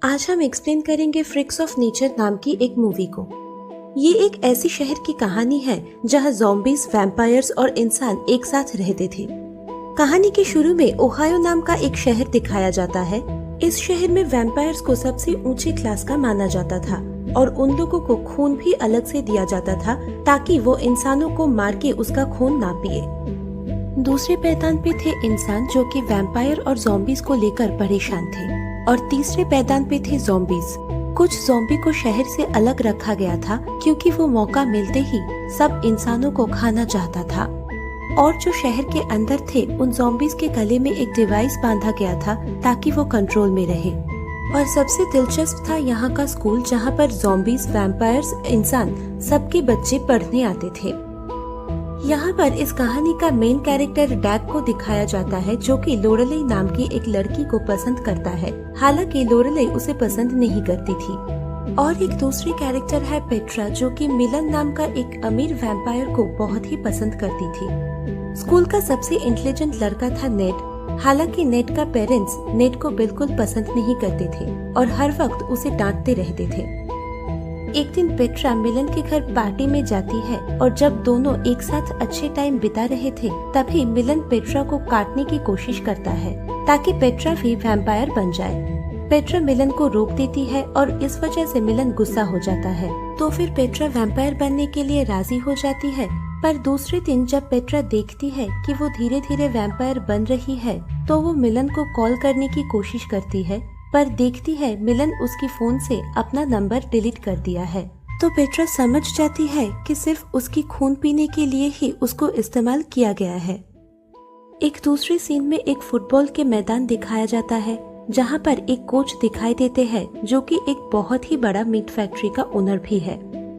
आज हम एक्सप्लेन करेंगे फ्रिक्स ऑफ नेचर नाम की एक मूवी को। ये एक ऐसी शहर की कहानी है जहां ज़ॉम्बीज, वैम्पायर्स और इंसान एक साथ रहते थे। कहानी के शुरू में ओहायो नाम का एक शहर दिखाया जाता है। इस शहर में वैम्पायर्स को सबसे ऊंचे क्लास का माना जाता था और उन लोगों को खून भी अलग से दिया जाता था ताकि वो इंसानों को मार के उसका खून ना पिए। दूसरे पैदान पे थे इंसान जो कि वैम्पायर और ज़ॉम्बीज को लेकर परेशान थे, और तीसरे पैदान पे थे ज़ॉम्बीज। कुछ ज़ॉम्बी को शहर से अलग रखा गया था क्योंकि वो मौका मिलते ही सब इंसानों को खाना चाहता था। और जो शहर के अंदर थे उन ज़ॉम्बीज के गले में एक डिवाइस बांधा गया था ताकि वो कंट्रोल में रहे। और सबसे दिलचस्प था यहाँ का स्कूल जहाँ पर ज़ॉम्बीज, वैम्पायर्स, इंसान सबके बच्चे पढ़ने आते थे। यहाँ पर इस कहानी का मेन कैरेक्टर डैग को दिखाया जाता है जो कि लोरेलाई नाम की एक लड़की को पसंद करता है, हालांकि लोरेलाई उसे पसंद नहीं करती थी। और एक दूसरी कैरेक्टर है पेट्रा जो कि मिलन नाम का एक अमीर वैम्पायर को बहुत ही पसंद करती थी। स्कूल का सबसे इंटेलिजेंट लड़का था नेड, हालांकि नेड का पेरेंट्स नेड को बिल्कुल पसंद नहीं करते थे और हर वक्त उसे डांटते रहते थे। एक दिन पेट्रा मिलन के घर पार्टी में जाती है और जब दोनों एक साथ अच्छे टाइम बिता रहे थे तभी मिलन पेट्रा को काटने की कोशिश करता है ताकि पेट्रा भी वैम्पायर बन जाए। पेट्रा मिलन को रोक देती है और इस वजह से मिलन गुस्सा हो जाता है, तो फिर पेट्रा वैम्पायर बनने के लिए राजी हो जाती है। पर दूसरे दिन जब पेट्रा देखती है कि वो धीरे धीरे वैम्पायर बन रही है तो वो मिलन को कॉल करने की कोशिश करती है, पर देखती है मिलन उसकी फोन से अपना नंबर डिलीट कर दिया है। तो पेट्रा समझ जाती है कि सिर्फ उसकी खून पीने के लिए ही उसको इस्तेमाल किया गया है। एक दूसरे सीन में एक फुटबॉल के मैदान दिखाया जाता है जहां पर एक कोच दिखाई देते हैं जो कि एक बहुत ही बड़ा मीट फैक्ट्री का ओनर भी है,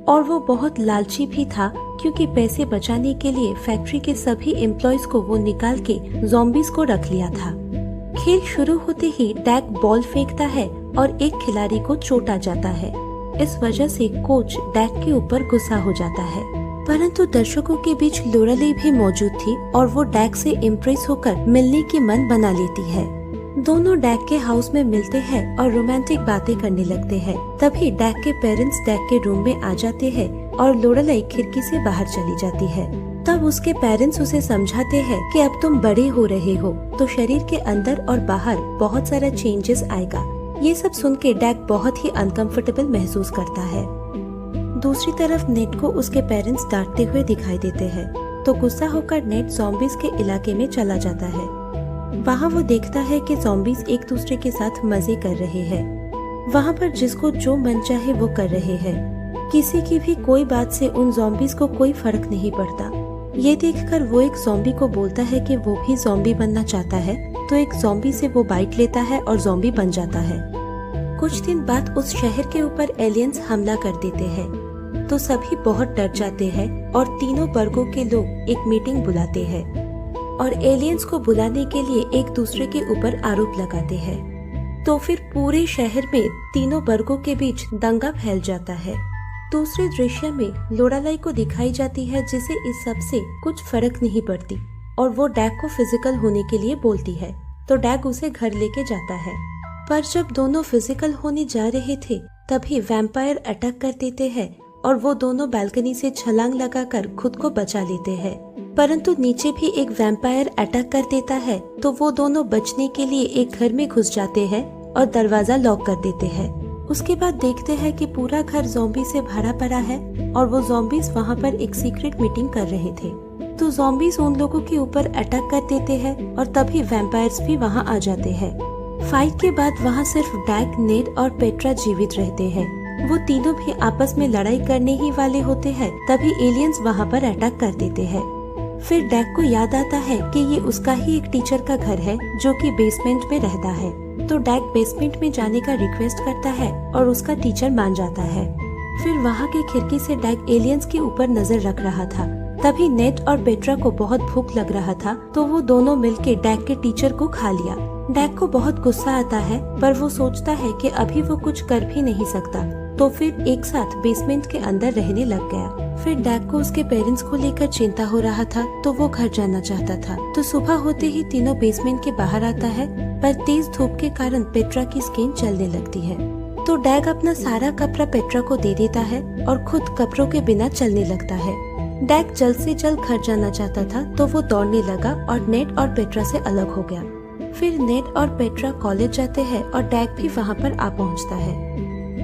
और वो बहुत लालची भी था क्योंकि पैसे बचाने के लिए फैक्ट्री के सभी एम्प्लॉयज को वो निकाल के ज़ॉम्बीज को रख लिया था। खेल शुरू होते ही डैग बॉल फेंकता है और एक खिलाड़ी को चोट आ जाता है। इस वजह से कोच डैग के ऊपर गुस्सा हो जाता है, परंतु दर्शकों के बीच लोरेलाई भी मौजूद थी और वो डैग से इम्प्रेस होकर मिलने की मन बना लेती है। दोनों डैग के हाउस में मिलते हैं और रोमांटिक बातें करने लगते हैं। तभी डैग के पेरेंट्स डैग के रूम में आ जाते हैं और लोरेलाई खिड़की से बाहर चली जाती है। तब उसके पेरेंट्स उसे समझाते हैं कि अब तुम बड़े हो रहे हो तो शरीर के अंदर और बाहर बहुत सारा चेंजेस आएगा। ये सब सुन के डैग बहुत ही अनकंफर्टेबल महसूस करता है। दूसरी तरफ नेड को उसके पेरेंट्स डांटते हुए दिखाई देते हैं, तो गुस्सा होकर नेड ज़ॉम्बीज के इलाके में चला जाता है। वहाँ वो देखता है कि ज़ॉम्बीज एक दूसरे के साथ मजे कर रहे हैं। वहाँ पर जिसको जो मन चाहे वो कर रहे हैं। किसी की भी कोई बात से उन ज़ॉम्बीज को कोई फर्क नहीं पड़ता। ये देखकर वो एक ज़ॉम्बी को बोलता है कि वो भी ज़ॉम्बी बनना चाहता है, तो एक ज़ॉम्बी से वो बाइट लेता है और ज़ॉम्बी बन जाता है। कुछ दिन बाद उस शहर के ऊपर एलियंस हमला कर देते हैं, तो सभी बहुत डर जाते हैं और तीनों वर्गों के लोग एक मीटिंग बुलाते हैं और एलियंस को बुलाने के लिए एक दूसरे के ऊपर आरोप लगाते हैं। तो फिर पूरे शहर में तीनों वर्गों के बीच दंगा फैल जाता है। दूसरे दृश्य में लोरेलाई को दिखाई जाती है जिसे इस सब से कुछ फर्क नहीं पड़ती और वो डैग को फिजिकल होने के लिए बोलती है, तो डैग उसे घर लेके जाता है। पर जब दोनों फिजिकल होने जा रहे थे तभी वैम्पायर अटैक कर देते हैं और वो दोनों बालकनी से छलांग लगाकर खुद को बचा लेते हैं। परंतु नीचे भी एक वैम्पायर अटैक कर देता है, तो वो दोनों बचने के लिए एक घर में घुस जाते हैं और दरवाजा लॉक कर देते हैं। उसके बाद देखते हैं कि पूरा घर ज़ॉम्बी से भरा पड़ा है और वो ज़ॉम्बीज वहाँ पर एक सीक्रेट मीटिंग कर रहे थे। तो ज़ॉम्बीज उन लोगों के ऊपर अटैक कर देते हैं और तभी वैम्पायर्स भी वहाँ आ जाते हैं। फाइट के बाद वहाँ सिर्फ डैग, नेड और पेट्रा जीवित रहते हैं। वो तीनों भी आपस में लड़ाई करने ही वाले होते हैं, तभी एलियंस वहाँ पर अटैक कर देते हैं। फिर डैग को याद आता है कि ये उसका ही एक टीचर का घर है जो कि बेसमेंट में रहता है, तो डैग बेसमेंट में जाने का रिक्वेस्ट करता है और उसका टीचर मान जाता है। फिर वहाँ के खिड़की से डैग एलियंस के ऊपर नजर रख रहा था। तभी नेड और पेट्रा को बहुत भूख लग रहा था, तो वो दोनों मिलके डैग के टीचर को खा लिया। डैग को बहुत गुस्सा आता है, पर वो सोचता है कि अभी वो कुछ कर भी नहीं सकता, तो फिर एक साथ बेसमेंट के अंदर रहने लग गया। फिर डैग को उसके पेरेंट्स को लेकर चिंता हो रहा था, तो वो घर जाना चाहता था। तो सुबह होते ही तीनों बेसमेंट के बाहर आता है, पर तेज धूप के कारण पेट्रा की स्किन जलने लगती है। तो डैग अपना सारा कपड़ा पेट्रा को दे देता है और खुद कपड़ों के बिना चलने लगता है। डैग जल्द से जल्द घर जाना चाहता था, तो वो दौड़ने लगा और नेड और पेट्रा से अलग हो गया। फिर नेड और पेट्रा कॉलेज जाते हैं और डैग भी वहाँ पर आ पहुँचता है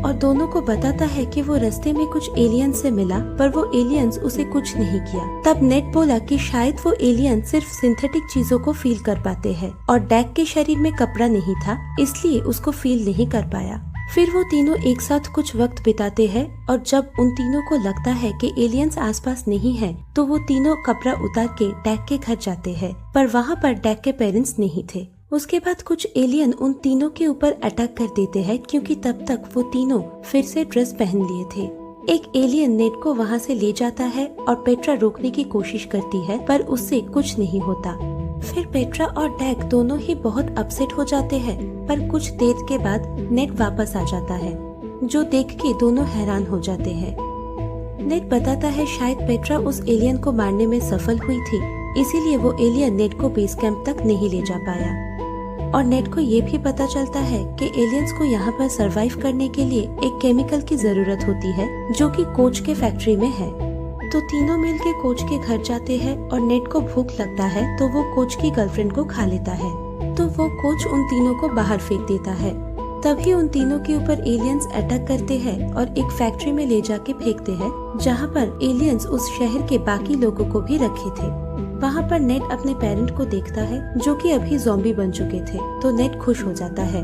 और दोनों को बताता है कि वो रास्ते में कुछ एलियंस से मिला, पर वो एलियंस उसे कुछ नहीं किया। तब नेड बोला कि शायद वो एलियन सिर्फ सिंथेटिक चीजों को फील कर पाते हैं और डैग के शरीर में कपड़ा नहीं था, इसलिए उसको फील नहीं कर पाया। फिर वो तीनों एक साथ कुछ वक्त बिताते हैं और जब उन तीनों को लगता है कि एलियंस आसपास नहीं है, तो वो तीनों कपड़ा उतार के डैग के घर जाते हैं, पर वहाँ पर डैग के पेरेंट्स नहीं थे। उसके बाद कुछ एलियन उन तीनों के ऊपर अटैक कर देते हैं, क्योंकि तब तक वो तीनों फिर से ड्रेस पहन लिए थे। एक एलियन नेड को वहाँ से ले जाता है और पेट्रा रोकने की कोशिश करती है, पर उससे कुछ नहीं होता। फिर पेट्रा और डैग दोनों ही बहुत अपसेट हो जाते हैं, पर कुछ देर के बाद नेड वापस आ जाता है, जो देख के दोनों हैरान हो जाते हैं। नेड बताता है शायद पेट्रा उस एलियन को मारने में सफल हुई थी, इसीलिए वो एलियन नेड को बेस कैंप तक नहीं ले जा पाया। और नेड को ये भी पता चलता है कि एलियंस को यहाँ पर सरवाइव करने के लिए एक केमिकल की जरूरत होती है, जो कि कोच के फैक्ट्री में है। तो तीनों मिलके कोच के घर जाते हैं और नेड को भूख लगता है, तो वो कोच की गर्लफ्रेंड को खा लेता है। तो वो कोच उन तीनों को बाहर फेंक देता है। तभी उन तीनों के ऊपर एलियंस अटैक करते हैं और एक फैक्ट्री में ले जाके फेंकते हैं, जहाँ पर एलियंस उस शहर के बाकी लोगों को भी रखे थे। वहाँ पर नेड अपने पेरेंट को देखता है, जो कि अभी ज़ॉम्बी बन चुके थे, तो नेड खुश हो जाता है।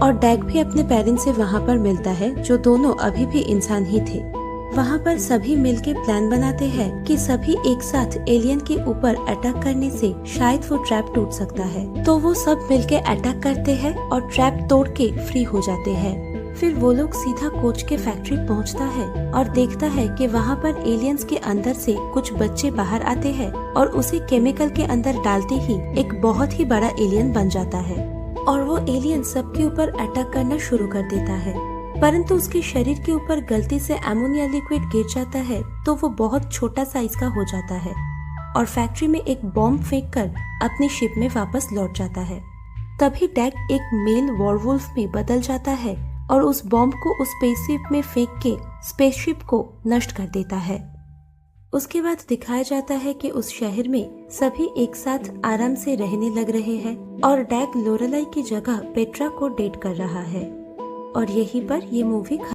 और डैग भी अपने पेरेंट से वहाँ पर मिलता है, जो दोनों अभी भी इंसान ही थे। वहाँ पर सभी मिलके प्लान बनाते हैं कि सभी एक साथ एलियन के ऊपर अटैक करने से शायद वो ट्रैप टूट सकता है। तो वो सब मिलके अटैक करते हैं और ट्रैप तोड़ के फ्री हो जाते हैं। फिर वो लोग सीधा कोच के फैक्ट्री पहुंचता है और देखता है कि वहाँ पर एलियंस के अंदर से कुछ बच्चे बाहर आते हैं और उसे केमिकल के अंदर डालते ही एक बहुत ही बड़ा एलियन बन जाता है और वो एलियन सबके ऊपर अटैक करना शुरू कर देता है। परंतु उसके शरीर के ऊपर गलती से अमोनिया लिक्विड गिर जाता है, तो वो बहुत छोटा साइज का हो जाता है और फैक्ट्री में एक बॉम्ब फेंककर अपनी शिप में वापस लौट जाता है। तभी डैग एक मेल वॉरवुल्फ में बदल जाता है और उस बॉम्ब को उस स्पेसशिप में फेंक के स्पेसशिप को नष्ट कर देता है। उसके बाद दिखाया जाता है कि उस शहर में सभी एक साथ आराम से रहने लग रहे हैं और डैग लोरेलाई की जगह पेट्रा को डेट कर रहा है। और यहीं पर ये मूवी